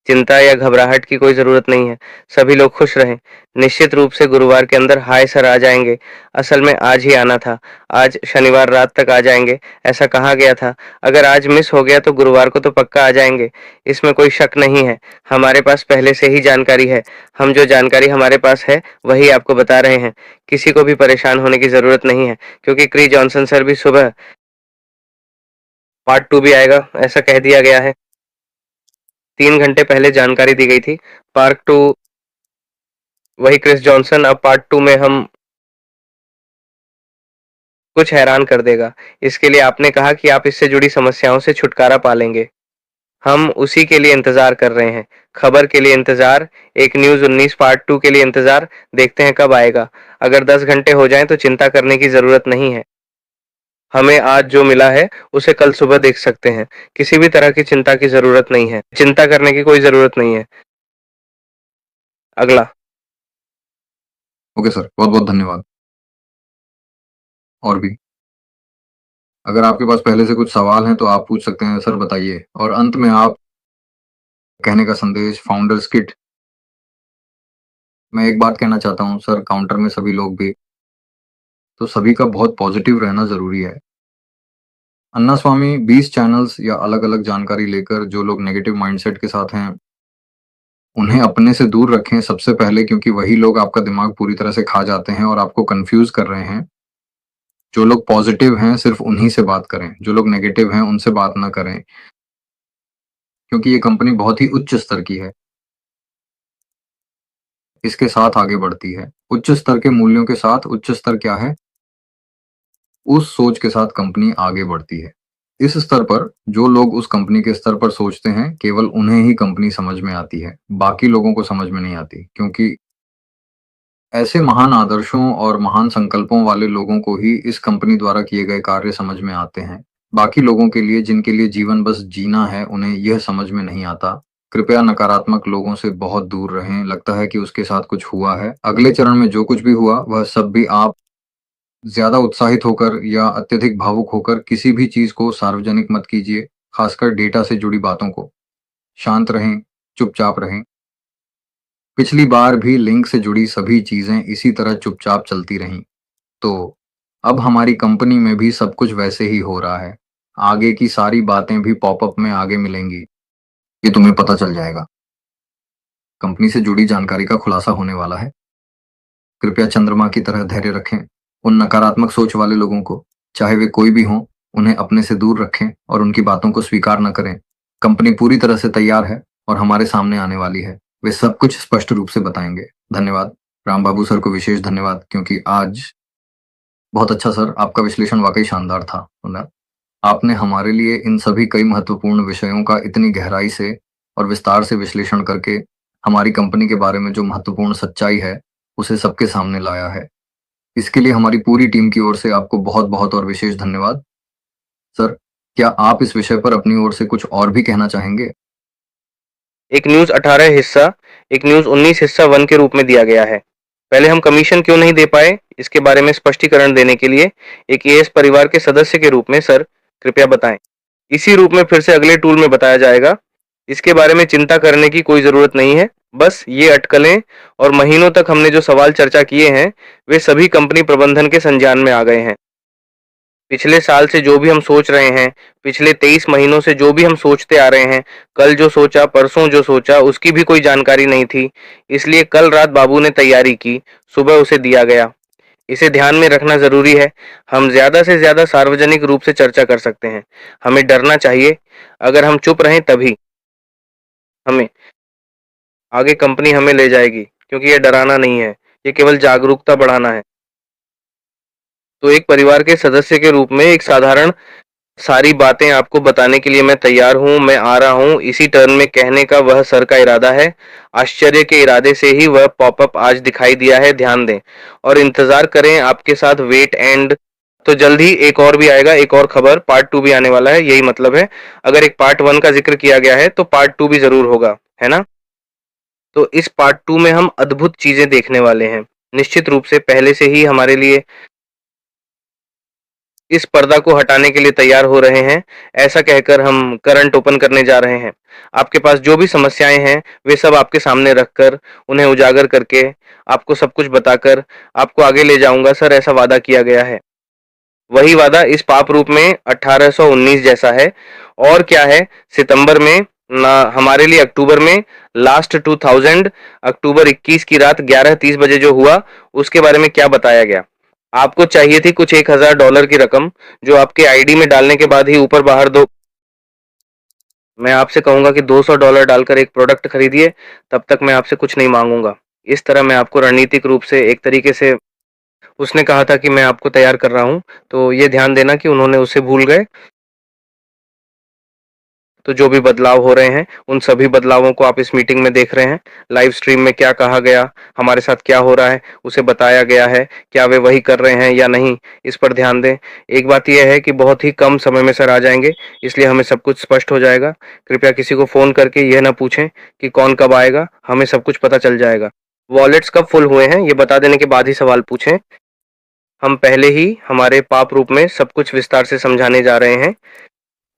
चिंता या घबराहट की कोई ज़रूरत नहीं है, सभी लोग खुश रहें। निश्चित रूप से गुरुवार के अंदर हाय सर आ जाएँगे, असल में आज ही आना था, आज शनिवार रात तक आ जाएँगे, ऐसा कहा गया था। अगर आज मिस हो गया तो गुरुवार को तो पक्का आ जाएँगे, इसमें कोई शक नहीं है। हमारे पास पहले से ही जानकारी है, हम जो जानकारी हमारे पास है, वही आपको बता रहे हैं। किसी को भी परेशान होने की ज़रूरत नहीं है, क्योंकि क्री जॉनसन सर भी सुबह पार्ट 2 भी आएगा, ऐसा कह दिया गया है। 3 घंटे पहले जानकारी दी गई थी। पार्ट 2 वही क्रिस जॉनसन अब पार्ट 2 में हम कुछ हैरान कर देगा। इसके लिए आपने कहा कि आप इससे जुड़ी समस्याओं से छुटकारा पा लेंगे। हम उसी के लिए इंतज़ार कर रहे हैं। खबर के लिए इंतज़ार, एक न्यूज़ 19 पार्ट 2 के लिए इंतज़ार, देखते हैं कब आएगा। अगर 10 घंटे हो जाएँ तो चिंता करने की ज़रूरत नहीं है। हमें आज जो मिला है, उसे कल सुबह देख सकते हैं। किसी भी तरह की चिंता की ज़रूरत नहीं है। चिंता करने की कोई ज़रूरत नहीं है। अगला। ओके सर, बहुत बहुत धन्यवाद। और भी अगर आपके पास पहले से कुछ सवाल हैं तो आप पूछ सकते हैं, सर बताइए। और अंत में आप कहने का संदेश, फाउंडर्स किट। मैं एक बात कहना चाहता हूँ सर, काउंटर में सभी लोग भी, तो सभी का बहुत पॉजिटिव रहना ज़रूरी है। अन्ना स्वामी 20 चैनल्स या अलग-अलग जानकारी लेकर जो लोग नेगेटिव माइंडसेट के साथ हैं, उन्हें अपने से दूर रखें सबसे पहले, क्योंकि वही लोग आपका दिमाग पूरी तरह से खा जाते हैं और आपको कन्फ्यूज़ कर रहे हैं। जो लोग पॉजिटिव हैं सिर्फ़ उन्हीं से बात करें, जो लोग नेगेटिव हैं उनसे बात ना करें, क्योंकि ये कंपनी बहुत ही उच्च स्तर की है। इसके साथ आगे बढ़ती है। उच्च स्तर के मूल्यों के साथ उच्च स्तर क्या है? उस सोच के साथ कंपनी आगे बढ़ती है। इस स्तर पर जो लोग उस कंपनी के स्तर पर सोचते हैं, केवल उन्हें ही कंपनी समझ में आती है, बाकी लोगों को समझ में नहीं आती, क्योंकि ऐसे महान आदर्शों और महान संकल्पों वाले लोगों को ही इस कंपनी द्वारा किए गए कार्य समझ में आते हैं। बाकी लोगों के लिए, जिनके लिए जीवन बस जीना है, उन्हें यह समझ में नहीं आता। कृपया नकारात्मक लोगों से बहुत दूर रहें। लगता है कि उसके साथ कुछ हुआ है। अगले चरण में जो कुछ भी हुआ, वह सब भी आप ज्यादा उत्साहित होकर या अत्यधिक भावुक होकर किसी भी चीज को सार्वजनिक मत कीजिए, खासकर डेटा से जुड़ी बातों को। शांत रहें, चुपचाप रहें। पिछली बार भी लिंक से जुड़ी सभी चीजें इसी तरह चुपचाप चलती रहीं। तो अब हमारी कंपनी में भी सब कुछ वैसे ही हो रहा है। आगे की सारी बातें भी पॉपअप में आगे मिलेंगी। ये तुम्हें पता चल जाएगा। कंपनी से जुड़ी जानकारी का खुलासा होने वाला है। कृपया चंद्रमा की तरह धैर्य रखें। उन नकारात्मक सोच वाले लोगों को, चाहे वे कोई भी हों, उन्हें अपने से दूर रखें और उनकी बातों को स्वीकार न करें। कंपनी पूरी तरह से तैयार है और हमारे सामने आने वाली है। वे सब कुछ स्पष्ट रूप से बताएंगे। धन्यवाद। राम बाबू सर को विशेष धन्यवाद, क्योंकि आज बहुत अच्छा सर, आपका विश्लेषण वाकई शानदार था। आपने हमारे लिए इन सभी कई महत्वपूर्ण विषयों का इतनी गहराई से और विस्तार से विश्लेषण करके हमारी कंपनी के बारे में जो महत्वपूर्ण सच्चाई है, उसे सबके सामने लाया है। इसके लिए हमारी पूरी टीम की ओर से आपको बहुत बहुत और विशेष धन्यवाद। सर, क्या आप इस विषय पर अपनी ओर से कुछ और भी कहना चाहेंगे? एक न्यूज़ 18 हिस्सा, एक न्यूज़ 19 हिस्सा 1 के रूप में दिया गया है। पहले हम कमीशन क्यों नहीं दे पाए, इसके बारे में स्पष्टीकरण देने के लिए एक एएस परिवार के सदस्य के रूप में सर, कृपया बताएं। इसी रूप में फिर से अगले टूल में बताया जाएगा। इसके बारे में चिंता करने की कोई ज़रूरत नहीं है। बस ये अटकलें और महीनों तक हमने जो सवाल चर्चा किए हैं, वे सभी कंपनी प्रबंधन के संज्ञान में आ गए हैं। पिछले साल से जो भी हम सोच रहे हैं, पिछले 23 महीनों से जो भी हम सोचते आ रहे हैं, कल जो सोचा, परसों जो सोचा, उसकी भी कोई जानकारी नहीं थी। इसलिए कल रात बाबू ने तैयारी की, सुबह उसे दिया गया। इसे ध्यान में रखना ज़रूरी है। हम ज़्यादा से ज़्यादा सार्वजनिक रूप से चर्चा कर सकते हैं। हमें डरना चाहिए। अगर हम चुप रहें तभी हमें आगे कंपनी हमें ले जाएगी, क्योंकि ये डराना नहीं है, ये केवल जागरूकता बढ़ाना है। तो एक परिवार के सदस्य के रूप में एक साधारण सारी बातें आपको बताने के लिए मैं तैयार हूँ, मैं आ रहा हूँ, इसी टर्न में कहने का वह सर का इरादा है। आश्चर्य के इरादे से ही वह पॉपअप आज दिखाई दिया है, ध्यान दें और इंतजार करें आपके साथ वेट एंड। तो जल्द ही एक और भी आएगा, एक और खबर पार्ट 2 भी आने वाला है, यही मतलब है। अगर एक पार्ट 1 का जिक्र किया गया है तो पार्ट 2 भी जरूर होगा, है ना? तो इस पार्ट 2 में हम अद्भुत चीजें देखने वाले हैं। निश्चित रूप से पहले से ही हमारे लिए इस पर्दा को हटाने के लिए तैयार हो रहे हैं, ऐसा कहकर हम करंट ओपन करने जा रहे हैं। आपके पास जो भी समस्याएँ हैं, वे सब आपके सामने रखकर, उन्हें उजागर करके, आपको सब कुछ बताकर, आपको आगे ले जाऊँगा सर, ऐसा वादा किया गया है। वही वादा इस पाप रूप में 1819 जैसा है। और क्या है, सितंबर में ना हमारे लिए अक्टूबर में लास्ट 2000 अक्टूबर 21 की रात 11:30 बजे जो हुआ, उसके बारे में क्या बताया गया। आपको चाहिए थी कुछ $1000 की रकम, जो आपके आईडी में डालने के बाद ही ऊपर बाहर दो। मैं आपसे कहूंगा कि $200 डालकर एक प्रोडक्ट खरीदिए, तब तक मैं आपसे कुछ नहीं मांगूंगा। इस तरह मैं आपको रणनीतिक रूप से एक तरीके से, उसने कहा था कि मैं आपको तैयार कर रहा हूँ, तो ये ध्यान देना कि उन्होंने उसे भूल गए। तो जो भी बदलाव हो रहे हैं, उन सभी बदलावों को आप इस मीटिंग में देख रहे हैं। लाइव स्ट्रीम में क्या कहा गया, हमारे साथ क्या हो रहा है, उसे बताया गया है, क्या वे वही कर रहे हैं या नहीं, इस पर ध्यान दें। एक बात यह है कि बहुत ही कम समय में सर आ जाएंगे, इसलिए हमें सब कुछ स्पष्ट हो जाएगा। कृपया किसी को फ़ोन करके यह ना पूछें कि कौन कब आएगा, हमें सब कुछ पता चल जाएगा। वॉलेट्स कब फुल हुए हैं, ये बता देने के बाद ही सवाल पूछें। हम पहले ही हमारे पाप रूप में सब कुछ विस्तार से समझाने जा रहे हैं।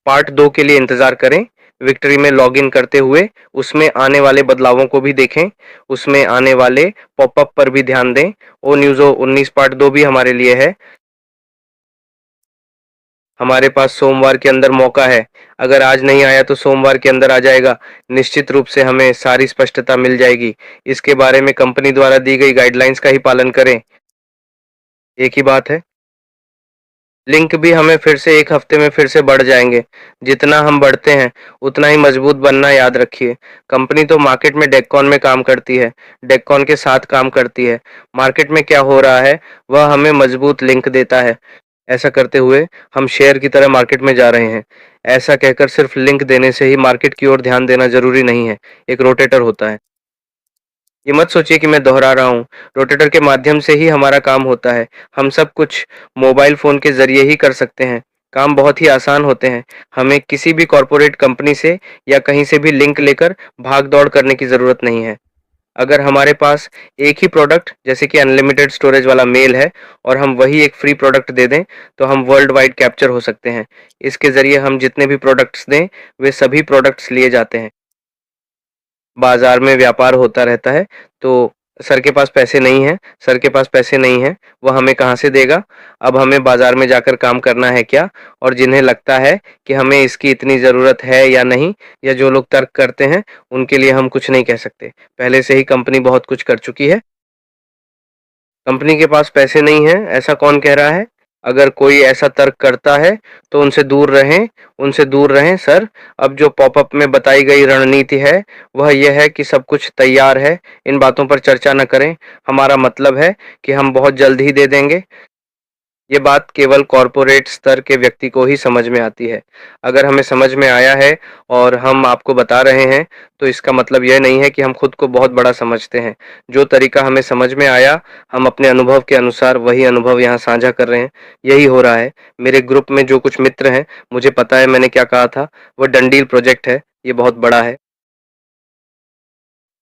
पार्ट 2 के लिए इंतजार करें। विक्ट्री में लॉगिन करते हुए उसमें आने वाले बदलावों को भी देखें, उसमें आने वाले पॉपअप पर भी ध्यान दें। ओ न्यूज़ो 19 पार्ट 2 भी हमारे लिए है। हमारे पास सोमवार के अंदर मौका है। अगर आज नहीं आया तो सोमवार के अंदर आ जाएगा। निश्चित रूप से हमें सारी स्पष्टता मिल जाएगी। इसके बारे में कंपनी द्वारा दी गई गाइडलाइंस का ही पालन करें। एक ही बात है। लिंक भी हमें फिर से 1 हफ्ते में फिर से बढ़ जाएँगे। जितना हम बढ़ते हैं, उतना ही मजबूत बनना याद रखिए। कंपनी तो मार्केट में डेक्कॉन में काम करती है, डेक्कॉन के साथ काम करती है। मार्केट में क्या हो रहा है, वह हमें मजबूत लिंक देता है। ऐसा करते हुए हम शेयर की तरह मार्केट में जा रहे हैं। ऐसा कहकर सिर्फ लिंक देने से ही मार्केट की ओर ध्यान देना ज़रूरी नहीं है, एक रोटेटर होता है। ये मत सोचिए कि मैं दोहरा रहा हूँ, रोटेटर के माध्यम से ही हमारा काम होता है। हम सब कुछ मोबाइल फ़ोन के ज़रिए ही कर सकते हैं। काम बहुत ही आसान होते हैं। हमें किसी भी कॉर्पोरेट कंपनी से या कहीं से भी लिंक लेकर भाग-दौड़ करने की ज़रूरत नहीं है। अगर हमारे पास एक ही प्रोडक्ट जैसे कि अनलिमिटेड स्टोरेज वाला मेल है और हम वही एक फ्री प्रोडक्ट दे दें, तो हम वर्ल्ड वाइड कैप्चर हो सकते हैं। इसके ज़रिए हम जितने भी प्रोडक्ट्स दें, वे सभी प्रोडक्ट्स लिए जाते हैं। बाजार में व्यापार होता रहता है, तो सर के पास पैसे नहीं हैं, सर के पास पैसे नहीं हैं, वह हमें कहाँ से देगा? अब हमें बाजार में जाकर काम करना है क्या? और जिन्हें लगता है कि हमें इसकी इतनी ज़रूरत है या नहीं, या जो लोग तर्क करते हैं, उनके लिए हम कुछ नहीं कह सकते। पहले से ही कंपनी बहुत कुछ कर चुकी है। कंपनी के पास पैसे नहीं हैं, ऐसा कौन कह रहा है? अगर कोई ऐसा तर्क करता है, तो उनसे दूर रहें सर। अब जो पॉपअप में बताई गई रणनीति है, वह यह है कि सब कुछ तैयार है, इन बातों पर चर्चा न करें। हमारा मतलब है कि हम बहुत जल्द ही दे देंगे। ये बात केवल कॉर्पोरेट स्तर के व्यक्ति को ही समझ में आती है। अगर हमें समझ में आया है और हम आपको बता रहे हैं, तो इसका मतलब यह नहीं है कि हम खुद को बहुत बड़ा समझते हैं। जो तरीका हमें समझ में आया, हम अपने अनुभव के अनुसार वही अनुभव यहाँ साझा कर रहे हैं। यही हो रहा है। मेरे ग्रुप में जो कुछ मित्र हैं, मुझे पता है मैंने क्या कहा था। वह डंडील प्रोजेक्ट है, ये बहुत बड़ा है।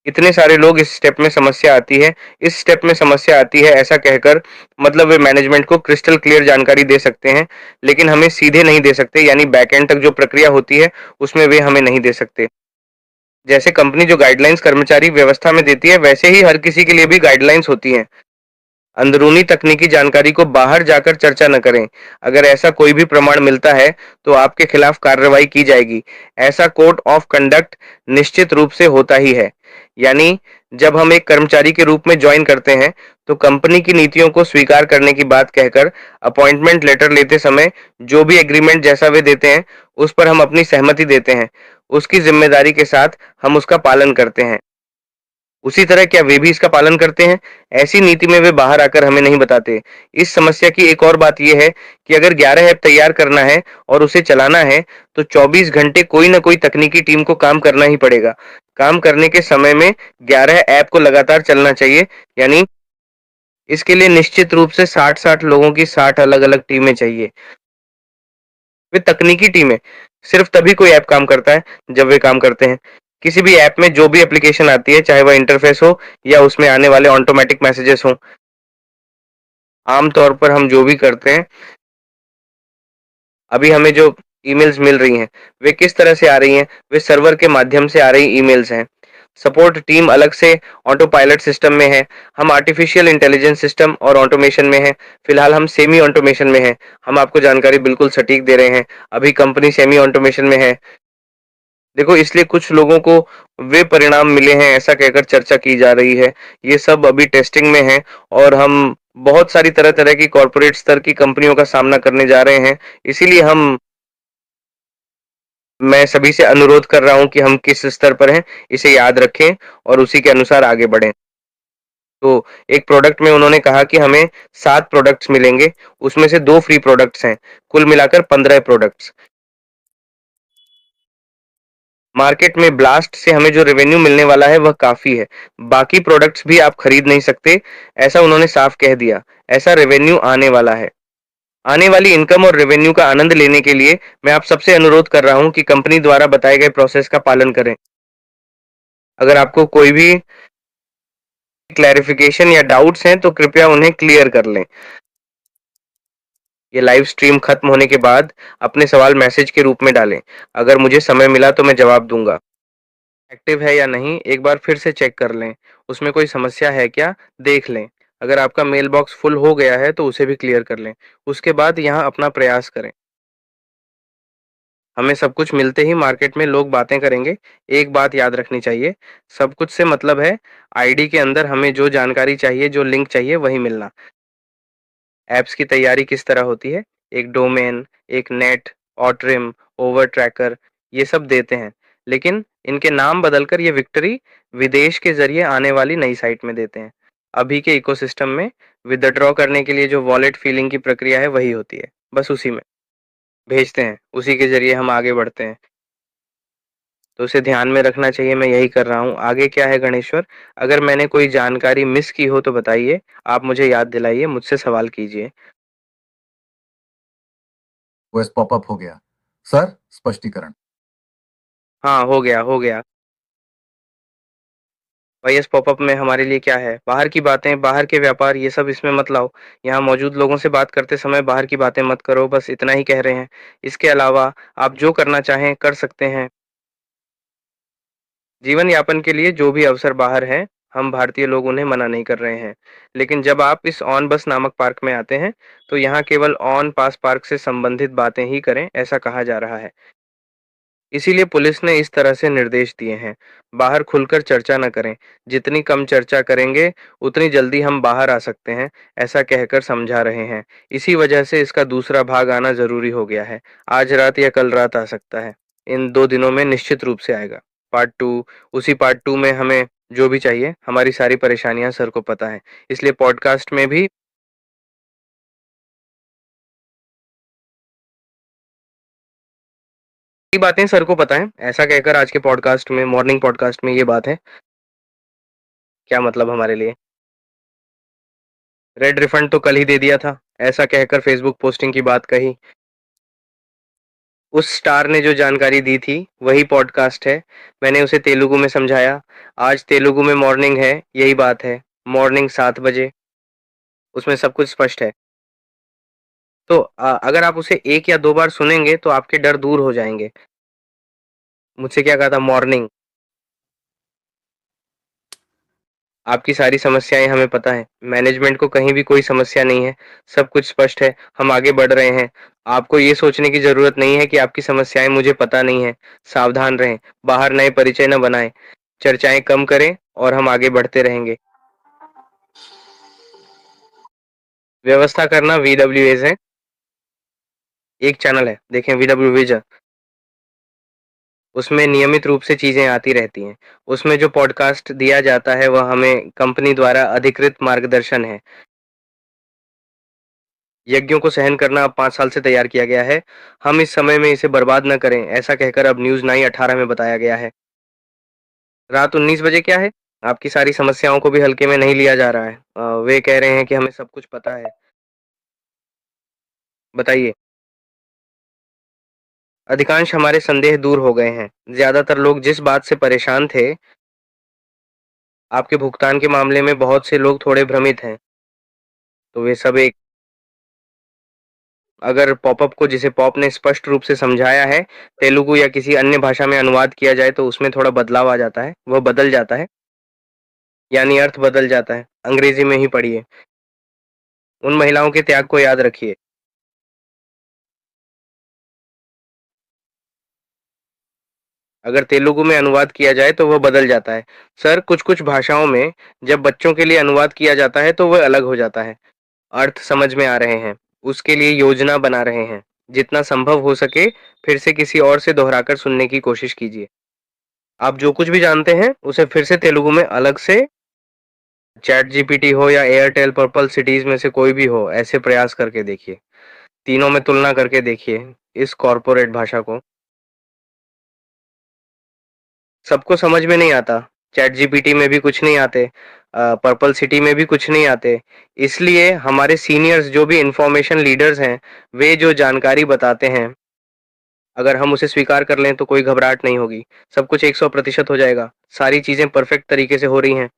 इतने सारे लोग इस स्टेप में समस्या आती है, इस स्टेप में समस्या आती है, ऐसा कहकर मतलब वे मैनेजमेंट को क्रिस्टल क्लियर जानकारी दे सकते हैं, लेकिन हमें सीधे नहीं दे सकते, यानी बैकएंड तक जो प्रक्रिया होती है, उसमें वे हमें नहीं दे सकते। जैसे कंपनी जो गाइडलाइंस कर्मचारी व्यवस्था में देती है, वैसे ही हर किसी के लिए भी गाइडलाइंस होती हैं। अंदरूनी तकनीकी जानकारी को बाहर जाकर चर्चा न करें। अगर ऐसा कोई भी प्रमाण मिलता है, तो आपके खिलाफ कार्रवाई की जाएगी। ऐसा कोड ऑफ कंडक्ट निश्चित रूप से होता ही है। यानी जब हम एक कर्मचारी के रूप में ज्वाइन करते हैं, तो कंपनी की नीतियों को स्वीकार करने की बात कहकर अपॉइंटमेंट लेटर लेते समय जो भी एग्रीमेंट जैसा वे देते हैं, उस पर हम अपनी सहमति देते हैं। उसकी जिम्मेदारी के साथ हम उसका पालन करते हैं। उसी तरह क्या वे भी इसका पालन करते हैं? ऐसी नीति में वे बाहर आकर हमें नहीं बताते। इस समस्या की एक और बात ये है कि अगर 11 ऐप तैयार करना है और उसे चलाना है, तो 24 घंटे कोई न कोई तकनीकी टीम को काम करना ही पड़ेगा। काम करने के समय में 11 ऐप को लगातार चलना चाहिए, यानी इसके लिए निश्चित रूप से 60-60 लोगों की 60 अलग-अलग टीमें चाहिए। वे तकनीकी टीमें, सिर्फ तभी कोई ऐप काम करता है, जब वे काम करते हैं। किसी भी ऐप में जो भी एप्लीकेशन आती है, चाहे वह इंटरफ़ेस हो या उसमें आने वाले ऑटोमैटिक मैसेजेस हों, आम तौर पर हम जो भी करते हैं अभी हमें जो ईमेल्स मिल रही हैं, वे किस तरह से आ रही हैं? वे सर्वर के माध्यम से आ रही ईमेल्स हैं। सपोर्ट टीम अलग से ऑटो पायलट सिस्टम में है। हम आर्टिफिशियल इंटेलिजेंस सिस्टम और ऑटोमेशन में हैं। फिलहाल हम सेमी ऑटोमेशन में हैं। हम आपको जानकारी बिल्कुल सटीक दे रहे हैं। अभी कंपनी सेमी ऑटोमेशन में है। देखो, इसलिए कुछ लोगों को वे परिणाम मिले हैं ऐसा कहकर चर्चा की जा रही है। ये सब अभी टेस्टिंग में है और हम बहुत सारी तरह-तरह की कॉर्पोरेट स्तर की कंपनियों का सामना करने जा रहे हैं। इसीलिए मैं सभी से अनुरोध कर रहा हूँ कि हम किस स्तर पर हैं, इसे याद रखें और उसी के अनुसार आगे बढ़ें। तो एक प्रोडक्ट में उन्होंने कहा कि हमें 7 प्रोडक्ट्स मिलेंगे, उसमें से 2 फ्री प्रोडक्ट्स हैं, कुल मिलाकर 15 प्रोडक्ट्स। मार्केट में ब्लास्ट से हमें जो रेवेन्यू मिलने वाला है वह काफ़ी है। बाकी प्रोडक्ट्स भी आप खरीद नहीं सकते, ऐसा उन्होंने साफ कह दिया। ऐसा रेवेन्यू आने वाला है। आने वाली इनकम और रेवेन्यू का आनंद लेने के लिए मैं आप सबसे अनुरोध कर रहा हूँ कि कंपनी द्वारा बताए गए प्रोसेस का पालन करें। अगर आपको कोई भी क्लैरिफिकेशन या डाउट्स हैं तो कृपया उन्हें क्लियर कर लें। ये लाइव स्ट्रीम खत्म होने के बाद अपने सवाल मैसेज के रूप में डालें। अगर मुझे समय मिला तो मैं जवाब दूंगा। एक्टिव है या नहीं एक बार फिर से चेक कर लें। उसमें कोई समस्या है क्या, देख लें। अगर आपका मेल बॉक्स फुल हो गया है तो उसे भी क्लियर कर लें। उसके बाद यहाँ अपना प्रयास करें। हमें सब कुछ मिलते ही मार्केट में लोग बातें करेंगे। एक बात याद रखनी चाहिए, सब कुछ से मतलब है आईडी के अंदर हमें जो जानकारी चाहिए, जो लिंक चाहिए वही मिलना। ऐप्स की तैयारी किस तरह होती है? एक डोमेन, एक नेट, ऑटरिम, ओवर ट्रैकर, ये सब देते हैं। लेकिन इनके नाम बदलकर ये विक्ट्री विदेश के जरिए आने वाली नई साइट में देते हैं। अभी के इकोसिस्टम में विथड्रॉ करने के लिए जो वॉलेट फीलिंग की प्रक्रिया है वही होती है। बस उसी में भेजते हैं, उसी के जरिए हम आगे बढ़ते हैं। तो उसे ध्यान में रखना चाहिए, मैं यही कर रहा हूँ। आगे क्या है गणेश्वर? अगर मैंने कोई जानकारी मिस की हो तो बताइए, आप मुझे याद दिलाइए, मुझसे सवाल कीजिए। वॉइस पॉपअप हो गया। सर, स्पष्टीकरण। हाँ, हो गया, हो गया। वाईएस पॉपअप में हमारे लिए क्या है? बाहर की बातें, बाहर के व्यापार ये सब इसमें मत लाओ। यहाँ मौजूद लोगों से बात करते समय बाहर की बातें मत करो, बस इतना ही कह रहे हैं। इसके अलावा आप जो करना चाहें कर सकते हैं। जीवन यापन के लिए जो भी अवसर बाहर हैं, हम भारतीय लोग उन्हें मना नहीं कर रहे हैं। लेकिन जब आप इस ऑन बस नामक पार्क में आते हैं, तो यहाँ केवल ऑन पास पार्क से संबंधित बातें ही करें, ऐसा कहा जा रहा है। इसीलिए पुलिस ने इस तरह से निर्देश दिए हैं। बाहर खुलकर चर्चा न करें। जितनी कम चर्चा करेंगे, उतनी जल्दी हम बाहर आ सकते हैं, ऐसा कहकर समझा रहे हैं। इसी वजह से इसका दूसरा भाग आना ज़रूरी हो गया है। आज रात या कल रात आ सकता है। इन 2 दिनों में निश्चित रूप से आएगा। पार्ट 2, उसी पार्ट 2 में हमें जो भी चाहिए, हमारी सारी परेशानियाँ सर को पता है। इसलिए पॉडकास्ट में भी ये बातें सर को पता है, ऐसा कहकर आज के पॉडकास्ट में, मॉर्निंग पॉडकास्ट में ये बात है। क्या मतलब हमारे लिए? रेड रिफंड तो कल ही दे दिया था, ऐसा कहकर फेसबुक पोस्टिंग की बात कही। उस स्टार ने जो जानकारी दी थी वही पॉडकास्ट है। मैंने उसे तेलुगु में समझाया। आज तेलुगु में मॉर्निंग है, यही बात है। मॉर्निंग 7 बजे, उसमें सब कुछ स्पष्ट है। तो अगर आप उसे 1 या 2 बार सुनेंगे तो आपके डर दूर हो जाएंगे। मुझसे क्या कहा था? मॉर्निंग। आपकी सारी समस्याएं हमें पता है। मैनेजमेंट को कहीं भी कोई समस्या नहीं है। सब कुछ स्पष्ट है। हम आगे बढ़ रहे हैं। आपको ये सोचने की जरूरत नहीं है कि आपकी समस्याएं मुझे पता नहीं है। सावधान रहें। बाहर नए परिचय न बनाएं। चर्चाएं कम करें और हम आगे बढ़ते रहेंगे। व्यवस्था करना VWAs है। एक चैनल है, देखें, VW विजन। उसमें नियमित रूप से चीजें आती रहती हैं। उसमें जो पॉडकास्ट दिया जाता है वह हमें कंपनी द्वारा अधिकृत मार्गदर्शन है। यज्ञों को सहन करना अब 5 साल से तैयार किया गया है। हम इस समय में इसे बर्बाद न करें, ऐसा कहकर अब न्यूज 9/18 में बताया गया है। रात 19 बजे क्या है? आपकी सारी समस्याओं को भी हल्के में नहीं लिया जा रहा है। वे कह रहे हैं कि हमें सब कुछ पता है। बताइए। अधिकांश हमारे संदेह दूर हो गए हैं। ज्यादातर लोग जिस बात से परेशान थे, आपके भुगतान के मामले में बहुत से लोग थोड़े भ्रमित हैं। तो वे सब एक अगर पॉपअप को जिसे पॉप ने स्पष्ट रूप से समझाया है, तेलुगु या किसी अन्य भाषा में अनुवाद किया जाए तो उसमें थोड़ा बदलाव आ जाता है, वह बदल जाता है, यानी अर्थ बदल जाता है। अंग्रेजी में ही पढ़िए। उन महिलाओं के त्याग को याद रखिए। अगर तेलुगु में अनुवाद किया जाए तो वह बदल जाता है। सर, कुछ-कुछ भाषाओं में जब बच्चों के लिए अनुवाद किया जाता है तो वह अलग हो जाता है। अर्थ समझ में आ रहे हैं, उसके लिए योजना बना रहे हैं। जितना संभव हो सके फिर से किसी और से दोहराकर सुनने की कोशिश कीजिए। आप जो कुछ भी जानते हैं उसे फिर से तेलुगु में अलग से, चैट जीपीटी हो या एयरटेल पर्पल सिटीज में से कोई भी हो, ऐसे प्रयास करके देखिए। तीनों में तुलना करके देखिए इस कॉर्पोरेट भाषा को। सबको समझ में नहीं आता। चैट जीपीटी में भी कुछ नहीं आते, पर्पल सिटी में भी कुछ नहीं आते। इसलिए हमारे सीनियर्स जो भी इंफॉर्मेशन लीडर्स हैं, वे जो जानकारी बताते हैं, अगर हम उसे स्वीकार कर लें तो कोई घबराहट नहीं होगी। सब कुछ 100% हो जाएगा। सारी चीजें परफेक्ट तरीके से हो रही हैं।